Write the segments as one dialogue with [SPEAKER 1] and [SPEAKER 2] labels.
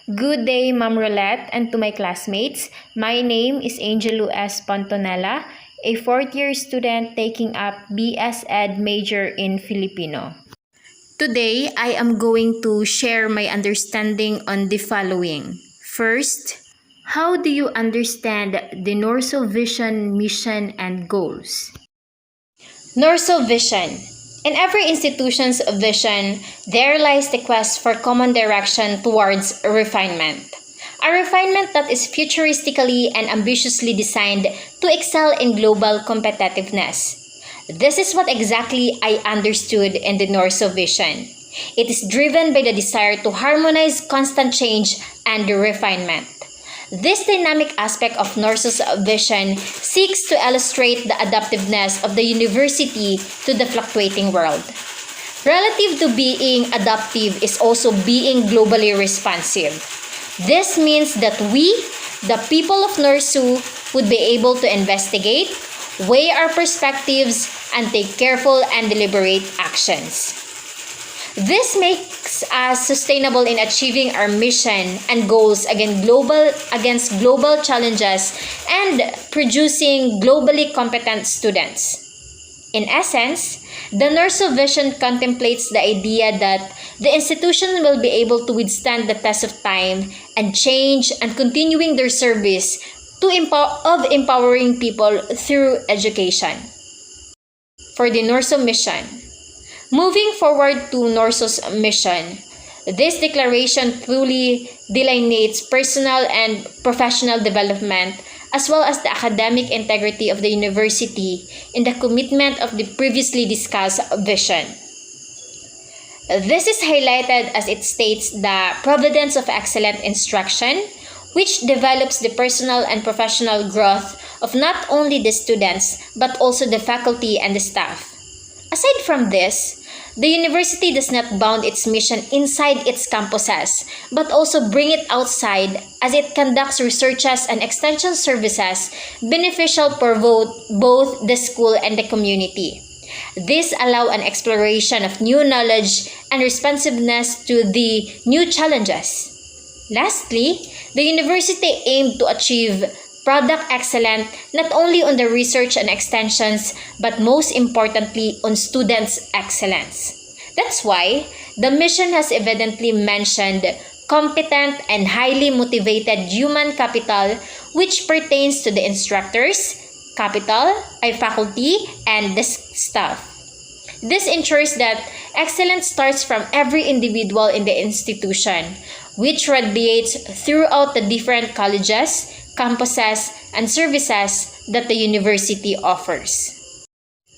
[SPEAKER 1] Good day, Ma'am Rolette, and to my classmates. My name is Angelo S. Pontonella, a fourth-year student taking up BS Ed major in Filipino. Today, I am going to share my understanding on the following. First, how do you understand the Norso Vision mission and goals? Norso Vision. In every institution's vision, there lies the quest for common direction towards refinement. A refinement that is futuristically and ambitiously designed to excel in global competitiveness. This is what exactly I understood in the Norso Vision. It is driven by the desire to harmonize constant change and refinement. This dynamic aspect of Norso's vision seeks to illustrate the adaptiveness of the university to the fluctuating world. Relative to being adaptive is also being globally responsive. This means that we, the people of Norsu, would be able to investigate, weigh our perspectives, and take careful and deliberate actions. This makes us sustainable in achieving our mission and goals against global challenges and producing globally competent students. In essence, the Norso Vision contemplates the idea that the institution will be able to withstand the test of time and change and continuing their service of empowering people through education. For the Norso Mission. Moving forward to Norso's mission, this declaration truly delineates personal and professional development as well as the academic integrity of the university in the commitment of the previously discussed vision. This is highlighted as it states the providence of excellent instruction, which develops the personal and professional growth of not only the students but also the faculty and the staff. Aside from this, the university does not bound its mission inside its campuses, but also bring it outside as it conducts researches and extension services beneficial for both the school and the community. This allows an exploration of new knowledge and responsiveness to the new challenges. Lastly, the university aimed to achieve product excellence not only on the research and extensions but most importantly on students' excellence. That's why the mission has evidently mentioned competent and highly motivated human capital which pertains to the instructors, faculty, and the staff. This ensures that excellence starts from every individual in the institution, which radiates throughout the different colleges, campuses, and services that the university offers.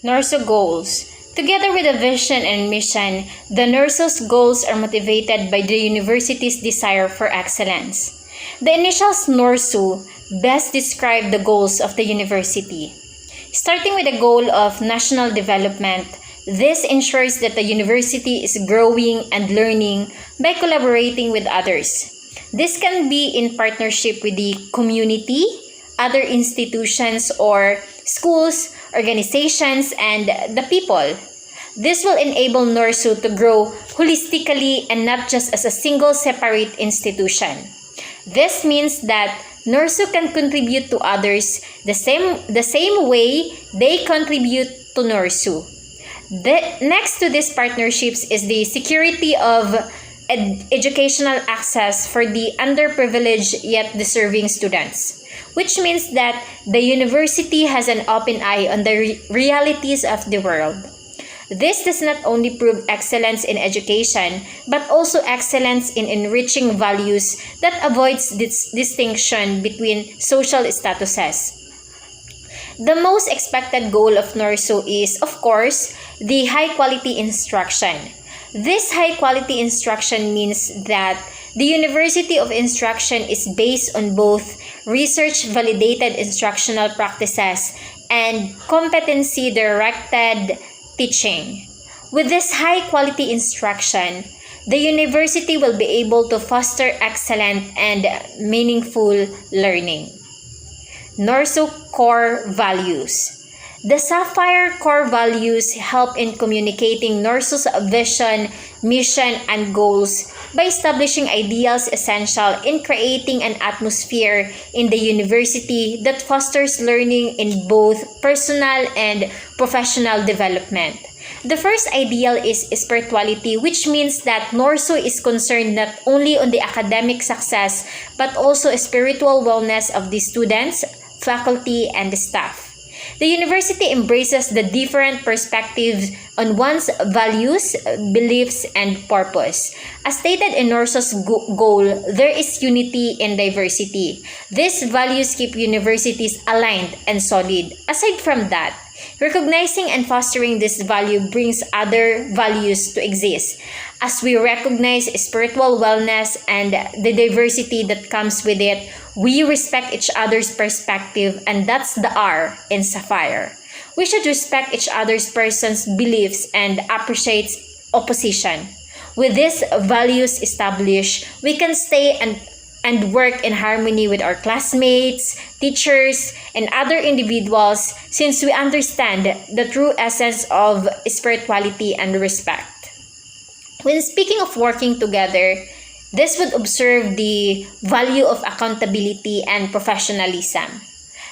[SPEAKER 1] Norso Goals. Together with the vision and mission, the Norso's goals are motivated by the university's desire for excellence. The initials Norsu best describe the goals of the university. Starting with the goal of national development, this ensures that the university is growing and learning by collaborating with others. This can be in partnership with the community, other institutions or schools, organizations, and the people. This will enable Norsu to grow holistically and not just as a single separate institution. This means that Norsu can contribute to others the same way they contribute to Norsu. Next to these partnerships is the security of educational access for the underprivileged yet deserving students, which means that the university has an open eye on the realities of the world. This does not only prove excellence in education, but also excellence in enriching values that avoids distinction between social statuses. The most expected goal of Norsu is, of course, the high-quality instruction. This high-quality instruction means that the University of Instruction is based on both research-validated instructional practices and competency-directed teaching. With this high-quality instruction, the university will be able to foster excellent and meaningful learning. Norsu Core Values. The Sapphire core values help in communicating NORSU's vision, mission, and goals by establishing ideals essential in creating an atmosphere in the university that fosters learning in both personal and professional development. The first ideal is spirituality, which means that NORSU is concerned not only on the academic success but also spiritual wellness of the students, faculty, and the staff. The university embraces the different perspectives on one's values, beliefs, and purpose. As stated in NORSU's goal, there is unity in diversity. These values keep universities aligned and solid. Aside from that, recognizing and fostering this value brings other values to exist. As we recognize spiritual wellness and the diversity that comes with it, we respect each other's perspective, and that's the R in Sapphire. We should respect each other's person's beliefs and appreciate opposition. With these values established, we can stay and work in harmony with our classmates, teachers, and other individuals since we understand the true essence of spirituality and respect. When speaking of working together, this would observe the value of accountability and professionalism.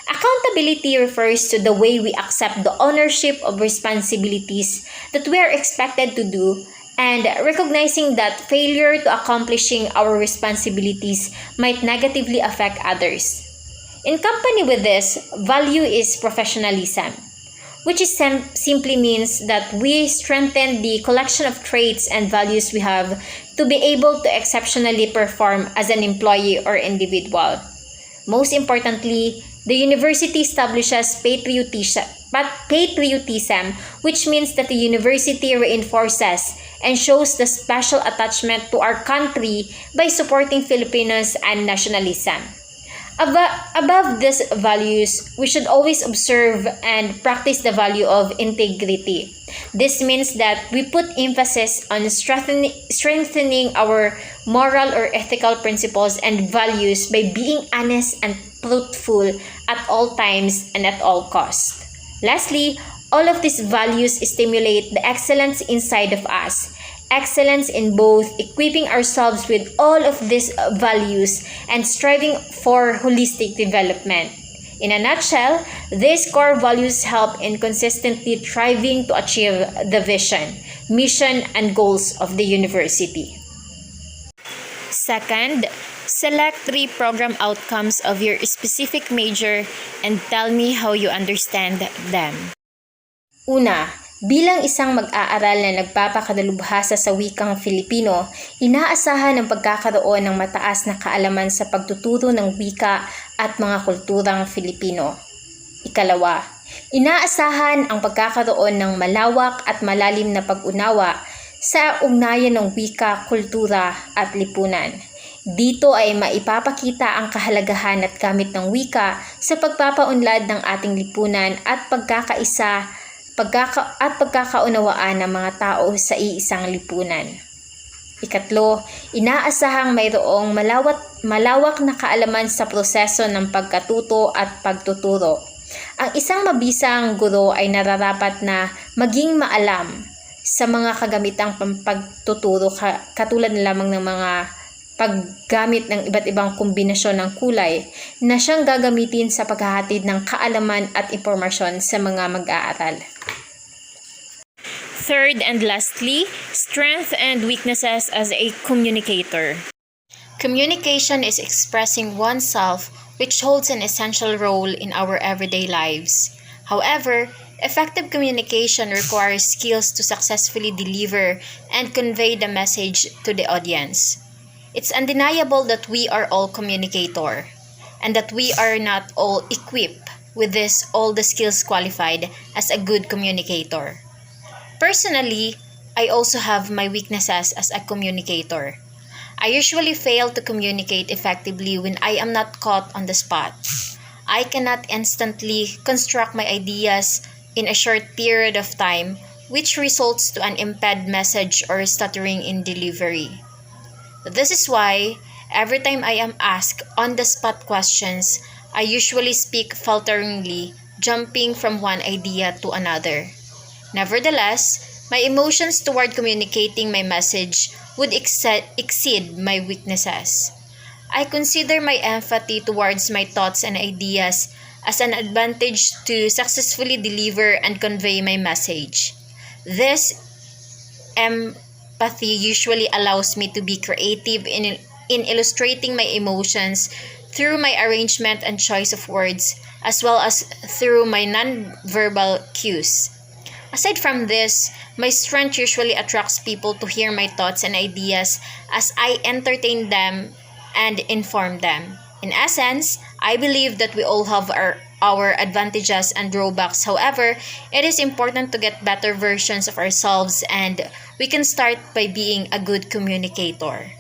[SPEAKER 1] Accountability refers to the way we accept the ownership of responsibilities that we are expected to do and recognizing that failure to accomplishing our responsibilities might negatively affect others. In company with this, value is professionalism, which is simply means that we strengthen the collection of traits and values we have to be able to exceptionally perform as an employee or individual. Most importantly, the university establishes patriotism, which means that the university reinforces and shows the special attachment to our country by supporting Filipinos and nationalism. Above these values, we should always observe and practice the value of integrity. This means that we put emphasis on strengthening our moral or ethical principles and values by being honest and truthful at all times and at all costs. Lastly, all of these values stimulate the excellence inside of us. Excellence in both equipping ourselves with all of these values and striving for holistic development. In a nutshell, these core values help in consistently striving to achieve the vision, mission, and goals of the university. Second, select 3 program outcomes of your specific major and tell me how you understand them. Una, bilang isang mag-aaral na nagpapakadalubhasa sa wikang Filipino, inaasahan ang pagkakaroon ng mataas na kaalaman sa pagtuturo ng wika at mga kulturang Filipino. Ikalawa, inaasahan ang pagkakaroon ng malawak at malalim na pag-unawa sa ugnayan ng wika, kultura at lipunan. Dito ay maipapakita ang kahalagahan at gamit ng wika sa pagpapaunlad ng ating lipunan at pagkakaunawaan ng mga tao sa iisang lipunan. Ikatlo, inaasahang mayroong malawak na kaalaman sa proseso ng pagkatuto at pagtuturo. Ang isang mabisang guro ay nararapat na maging maalam sa mga kagamitang pagtuturo katulad na lamang ng mga paggamit ng iba't ibang kombinasyon ng kulay na siyang gagamitin sa paghahatid ng kaalaman at impormasyon sa mga mag-aaral. Third and lastly, strengths and weaknesses as a communicator. Communication is expressing oneself, which holds an essential role in our everyday lives. However, effective communication requires skills to successfully deliver and convey the message to the audience. It's undeniable that we are all communicator and that we are not all equipped with all the skills qualified as a good communicator. Personally, I also have my weaknesses as a communicator. I usually fail to communicate effectively when I am not caught on the spot. I cannot instantly construct my ideas in a short period of time, which results to an impaired message or stuttering in delivery. This is why, every time I am asked on-the-spot questions, I usually speak falteringly jumping from one idea to another. Nevertheless, my emotions toward communicating my message would exceed my weaknesses. I consider my empathy towards my thoughts and ideas as an advantage to successfully deliver and convey my message. This empathy usually allows me to be creative in illustrating my emotions through my arrangement and choice of words, as well as through my nonverbal cues. Aside from this, my strength usually attracts people to hear my thoughts and ideas as I entertain them and inform them. In essence, I believe that we all have our advantages and drawbacks. However, it is important to get better versions of ourselves, and we can start by being a good communicator.